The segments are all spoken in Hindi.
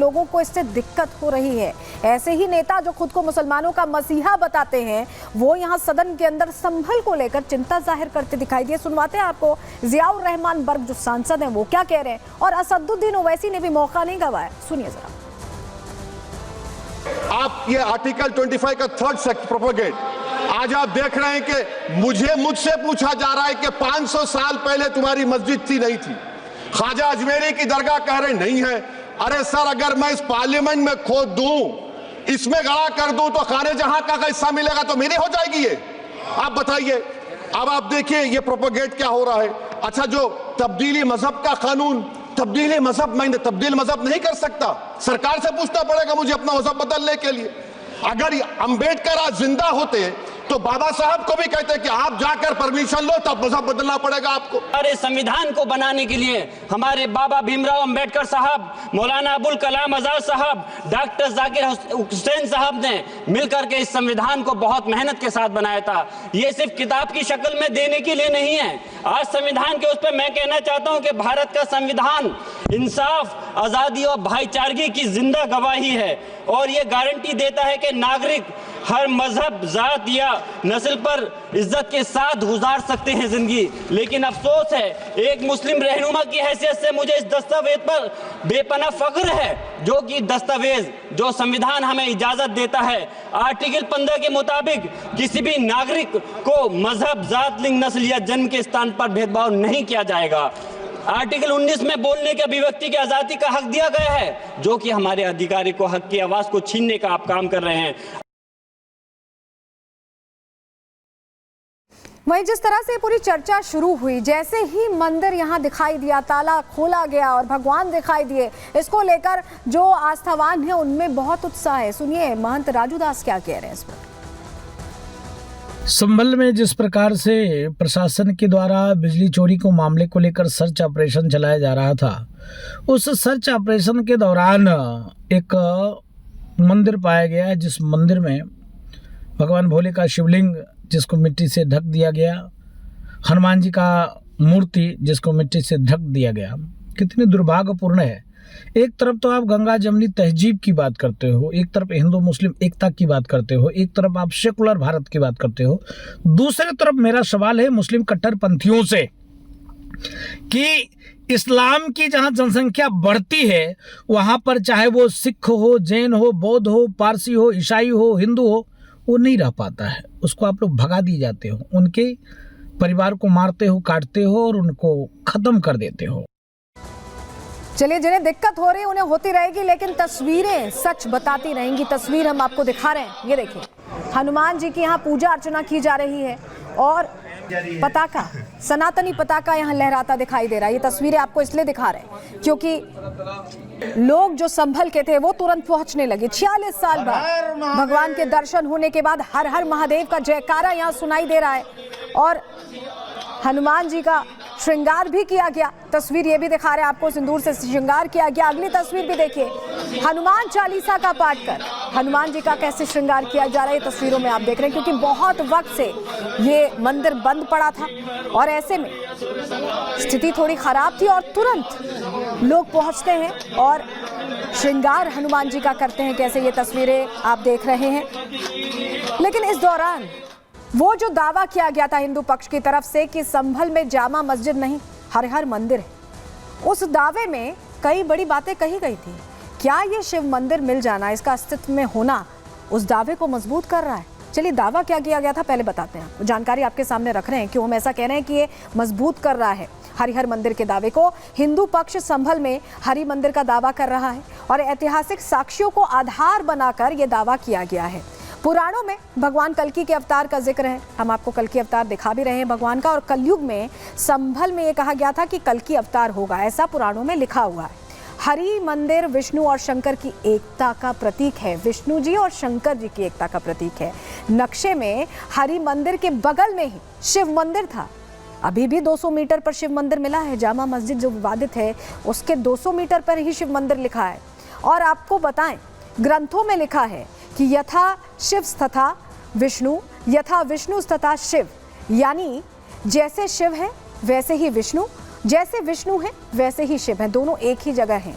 लोगों को इससे दिक्कत हो रही है। ऐसे ही नेता जो खुद को मुसलमानों का मसीहा बताते हैं, वो यहाँ सदन के अंदर संभल को लेकर चिंता जाहिर करते दिखाई दिए। सुनवाते हैं आपको जियाउर रहमान बर्ग जो सांसद हैं वो क्या कह रहे हैं, और असदुद्दीन ओवैसी ने भी मौका नहीं गंवाया। सुनिए जरा। आप ये आर्टिकल 25 का थर्ड सेक्शन प्रोपोगेट, आज आप देख रहे हैं कि मुझसे पूछा जा रहा है कि 500 साल पहले तुम्हारी मस्जिद थी नहीं थी। ख्वाजा अजमेरी की दरगाह कह रहे नहीं है। अरे सर, अगर मैं इस पार्लियामेंट में खोद दूं, इसमें गड़ा कर दूं, तो खाने जहां का हिस्सा मिलेगा तो मेरी हो जाएगी ये। आप बताइए। अब आप देखिए ये प्रोपोगेट क्या हो रहा है। अच्छा, जो तब्दीली मजहब का कानून, तब्दीली मजहब, मैं तब्दील मजहब नहीं कर सकता, सरकार से पूछना पड़ेगा मुझे अपना मजहब बदलने के लिए। अगर अंबेडकर आज जिंदा होते तो बाबा साहब को भी कहते कि आप जाकर परमिशन लो, तब मजहब बदलना पड़ेगा आपको। हमारे संविधान को बनाने के लिए हमारे बाबा भीमराव अंबेडकर साहब, मौलाना अबुल कलाम आजाद साहब, डॉक्टर जाकिर हुसैन साहब ने मिलकर के इस संविधान को बहुत मेहनत के साथ बनाया था। ये सिर्फ किताब की शक्ल में देने के लिए नहीं है। आज संविधान के उस पर मैं कहना चाहता हूं कि भारत का संविधान इंसाफ, आजादी और भाईचारगी की जिंदा गवाही है, और ये गारंटी देता है कि नागरिक हर मजहब, जात या नस्ल पर इज्जत के साथ गुजार सकते हैं जिंदगी। लेकिन अफसोस है, एक मुस्लिम रहनुमा की हैसियत से मुझे इस दस्तावेज पर बेपनाह फख्र है, जो कि दस्तावेज जो संविधान हमें इजाजत देता है, आर्टिकल 15 के मुताबिक किसी भी नागरिक को मजहब, जात, लिंग, नस्ल या जन्म के स्थान पर भेदभाव नहीं किया जाएगा। आर्टिकल 19 में बोलने के, अभिव्यक्ति की आजादी का हक दिया गया है, जो कि हमारे अधिकारी को हक की आवाज को छीनने का आप काम कर रहे हैं। वहीं जिस तरह से पूरी चर्चा शुरू हुई, जैसे ही मंदिर यहाँ दिखाई दिया, ताला खोला गया और भगवान दिखाई दिए, इसको लेकर जो आस्थावान है उनमें बहुत उत्साह है। सुनिए महंत राजू दास क्या कह रहे हैं इस पर। संभल में जिस प्रकार से प्रशासन के द्वारा बिजली चोरी को मामले को लेकर सर्च ऑपरेशन चलाया जा रहा था, उस सर्च ऑपरेशन के दौरान एक मंदिर पाया गया, जिस मंदिर में भगवान भोले का शिवलिंग जिसको मिट्टी से ढक दिया गया, हनुमान जी का मूर्ति जिसको मिट्टी से ढक दिया गया। कितनी दुर्भाग्यपूर्ण है। एक तरफ तो आप गंगा जमनी तहजीब की बात करते हो, एक तरफ हिंदू मुस्लिम एकता की बात करते हो, एक तरफ आप सेकुलर भारत की बात करते हो, दूसरी तरफ मेरा सवाल है मुस्लिम कट्टरपंथियों से कि इस्लाम की जहां जनसंख्या बढ़ती है, वहां पर चाहे वो सिख हो, जैन हो, बौद्ध हो, पारसी हो, ईसाई हो, हिंदू हो, वो नहीं रह पाता है। उसको आप लोग भगा दिए जाते हो, उनके परिवार को मारते हो, काटते हो और उनको खत्म कर देते हो। चलिए, जिन्हें दिक्कत हो रही है उन्हें होती रहेगी, लेकिन तस्वीरें सच बताती रहेंगी। तस्वीर हम आपको दिखा रहे हैं, ये देखिए, हनुमान जी की यहाँ पूजा अर्चना की जा रही है और पताका, सनातनी पताका यहाँ लहराता दिखाई दे रहा है। ये तस्वीरें आपको इसलिए दिखा रहे हैं क्योंकि लोग जो संभल के थे वो तुरंत पहुंचने लगे। 46 साल बाद भगवान के दर्शन होने के बाद हर हर महादेव का जयकारा यहाँ सुनाई दे रहा है और हनुमान जी का श्रृंगार भी किया गया। तस्वीर ये भी दिखा रहे हैं आपको, सिंदूर से श्रृंगार किया गया। अगली तस्वीर भी देखिए, हनुमान चालीसा का पाठ कर हनुमान जी का कैसे श्रृंगार किया जा रहा है। तस्वीरों में आप देख रहे हैं, क्योंकि बहुत वक्त से ये मंदिर बंद पड़ा था और ऐसे में स्थिति थोड़ी खराब थी और तुरंत लोग पहुंचते हैं और श्रृंगार हनुमान जी का करते हैं। कैसे ये तस्वीरें आप देख रहे हैं। लेकिन इस दौरान वो जो दावा किया गया था हिंदू पक्ष की तरफ से कि संभल में जामा मस्जिद नहीं हर हर मंदिर है, उस दावे में कई बड़ी बातें कही गई थी। क्या ये शिव मंदिर मिल जाना, इसका अस्तित्व में होना उस दावे को मजबूत कर रहा है? चलिए, दावा क्या किया गया था पहले बताते हैं। जानकारी आपके सामने रख रहे हैं, क्यों हम ऐसा कह रहे हैं कि ये मजबूत कर रहा है हरिहर मंदिर के दावे को। हिंदू पक्ष संभल में हरि मंदिर का दावा कर रहा है और ऐतिहासिक साक्ष्यों को आधार बनाकर यह दावा किया गया है। पुराणों में भगवान कल्कि के अवतार का जिक्र है, हम आपको कल्कि अवतार दिखा भी रहे हैं भगवान का, और कलयुग में संभल में ये कहा गया था कि कल्कि अवतार होगा, ऐसा पुराणों में लिखा हुआ है। हरि मंदिर विष्णु और शंकर की एकता का प्रतीक है, विष्णु जी और शंकर जी की एकता का प्रतीक है। नक्शे में हरि मंदिर के बगल में ही शिव मंदिर था। अभी भी 200 मीटर पर शिव मंदिर मिला है। जामा मस्जिद जो विवादित है उसके 200 मीटर पर ही शिव मंदिर लिखा है। और आपको बताएं, ग्रंथों में लिखा है कि यथा शिव तथा विष्णु, यथा विष्णु तथा शिव, यानी जैसे शिव है वैसे ही विष्णु, जैसे विष्णु है वैसे ही शिव है, दोनों एक ही जगह हैं।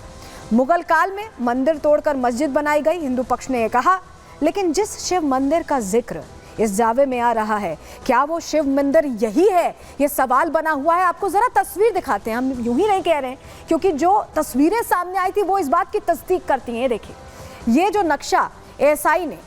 मुगल काल में मंदिर तोड़कर मस्जिद बनाई गई, हिंदू पक्ष ने कहा। लेकिन जिस शिव मंदिर का जिक्र इस दावे में आ रहा है, क्या वो शिव मंदिर यही है? ये सवाल बना हुआ है। आपको जरा तस्वीर दिखाते हैं, हम यूं ही नहीं कह रहे हैं, क्योंकि जो तस्वीरें सामने आई थी वो इस बात की तस्दीक करती हैं। देखिए, ये जो नक्शा एएसआई ने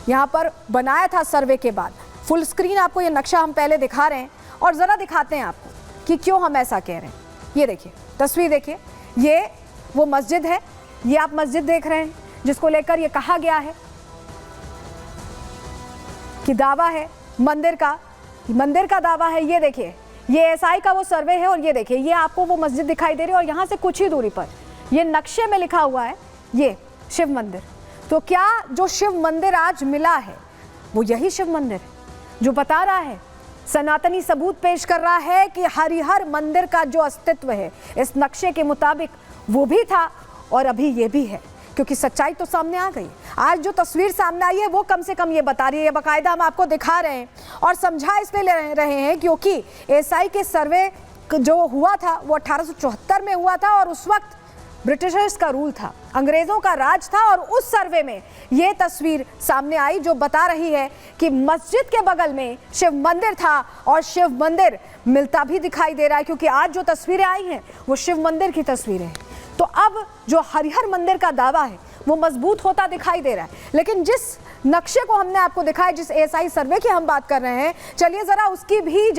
यहाँ पर बनाया था सर्वे के बाद, फुल स्क्रीन आपको ये नक्शा हम पहले दिखा रहे हैं और ज़रा दिखाते हैं आपको कि क्यों हम ऐसा कह रहे हैं। ये देखिए, तस्वीर देखिए, ये वो मस्जिद है, ये आप मस्जिद देख रहे हैं जिसको लेकर ये कहा गया है कि दावा है मंदिर का दावा है। ये देखिए, ये एएसआई का वो सर्वे है और ये देखिए, ये आपको वो मस्जिद दिखाई दे रही है और यहाँ से कुछ ही दूरी पर ये नक्शे में लिखा हुआ है ये शिव मंदिर। तो क्या जो शिव मंदिर आज मिला है वो यही शिव मंदिर है जो बता रहा है, सनातनी सबूत पेश कर रहा है कि हरिहर मंदिर का जो अस्तित्व है इस नक्शे के मुताबिक वो भी था और अभी ये भी है, क्योंकि सच्चाई तो सामने आ गई। आज जो तस्वीर सामने आई है वो कम से कम ये बता रही है, बाकायदा हम आपको दिखा रहे हैं और समझा इसलिए ले रहे हैं क्योंकि एएसआई के सर्वे जो हुआ था वो 1874 में हुआ था और उस वक्त ब्रिटिशर्स का रूल था, अंग्रेजों का राज था और उस सर्वे में ये तस्वीर सामने आई जो बता रही है कि मस्जिद के बगल में शिव मंदिर था और शिव मंदिर मिलता भी दिखाई दे रहा है, क्योंकि आज जो तस्वीरें आई हैं वो शिव मंदिर की तस्वीरें हैं। तो अब जो हरिहर मंदिर का दावा है वो मजबूत होता दिखाई दे रहा है। लेकिन जिस नक्शे को हमने आपको दिखाया, जिस एएसआई सर्वे की हम बात कर रहे हैं, चलिए जरा उसकी भी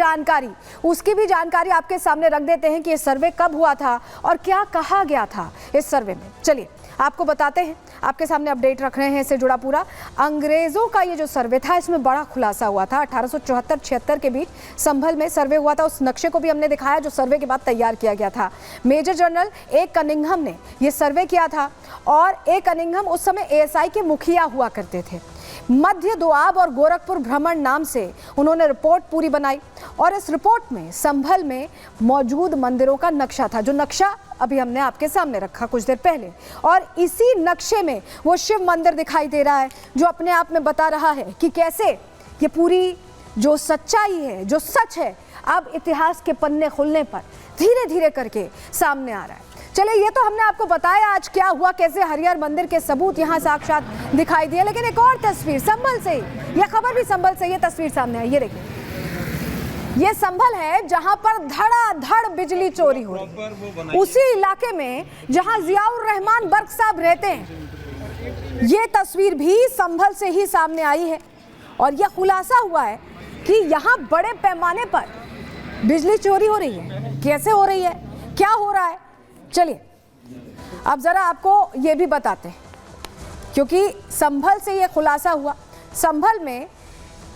जानकारी आपके सामने रख देते हैं कि ये सर्वे कब हुआ था और क्या कहा गया था इस सर्वे में। चलिए आपको बताते हैं, आपके सामने अपडेट रख रहे हैं इससे जुड़ा पूरा। अंग्रेजों का ये जो सर्वे था इसमें बड़ा खुलासा हुआ था। 1874-76 के बीच संभल में सर्वे हुआ था। उस नक्शे को भी हमने दिखाया जो सर्वे के बाद तैयार किया गया था। मेजर जनरल ए कनिंघम ने ये सर्वे किया था और ए कनिंघम उस समय एएसआई के मुखिया हुआ करते थे। मध्य दोआब और गोरखपुर भ्रमण नाम से उन्होंने रिपोर्ट पूरी बनाई और इस रिपोर्ट में संभल में मौजूद मंदिरों का नक्शा था, जो नक्शा अभी हमने आपके सामने रखा कुछ देर पहले। और इसी नक्शे में वो शिव मंदिर दिखाई दे रहा है जो अपने आप में बता रहा है कि कैसे ये पूरी जो सच्चाई है, जो सच है, अब इतिहास के पन्ने खुलने पर धीरे धीरे करके सामने आ रहा है। चलिए, ये तो हमने आपको बताया आज क्या हुआ, कैसे हरिहर मंदिर के सबूत यहाँ साक्षात दिखाई दिए। लेकिन एक और तस्वीर संभल से, ये खबर भी संभल से, ये तस्वीर सामने आई। ये देखिए, ये संभल है जहां पर धड़ाधड़ बिजली चोरी हो रही है, उसी इलाके में जहां जियाउर रहमान बर्क साहब रहते हैं। ये तस्वीर भी संभल से ही सामने आई है और यह खुलासा हुआ है कि यहाँ बड़े पैमाने पर बिजली चोरी हो रही है। कैसे हो रही है, क्या हो रहा है, चलिए अब जरा आपको ये भी बताते हैं, क्योंकि संभल से ये खुलासा हुआ। संभल में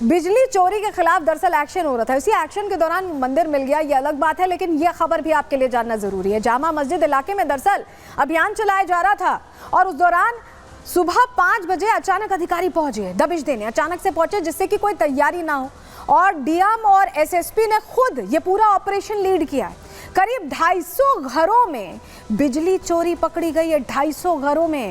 बिजली चोरी के खिलाफ दरअसल एक्शन हो रहा था। इसी एक्शन के दौरान मंदिर मिल गया, ये अलग बात है, लेकिन ये खबर भी आपके लिए जानना जरूरी है। जामा मस्जिद इलाके में दरअसल अभियान चलाया जा रहा था और उस दौरान सुबह 5 बजे अचानक अधिकारी पहुंचे दबिश देने, अचानक से पहुंचे जिससे कि कोई तैयारी ना हो, और डीएम और एसएसपी ने खुद ये पूरा ऑपरेशन लीड किया है। करीब 250 घरों में बिजली चोरी पकड़ी गई है, 250 घरों में।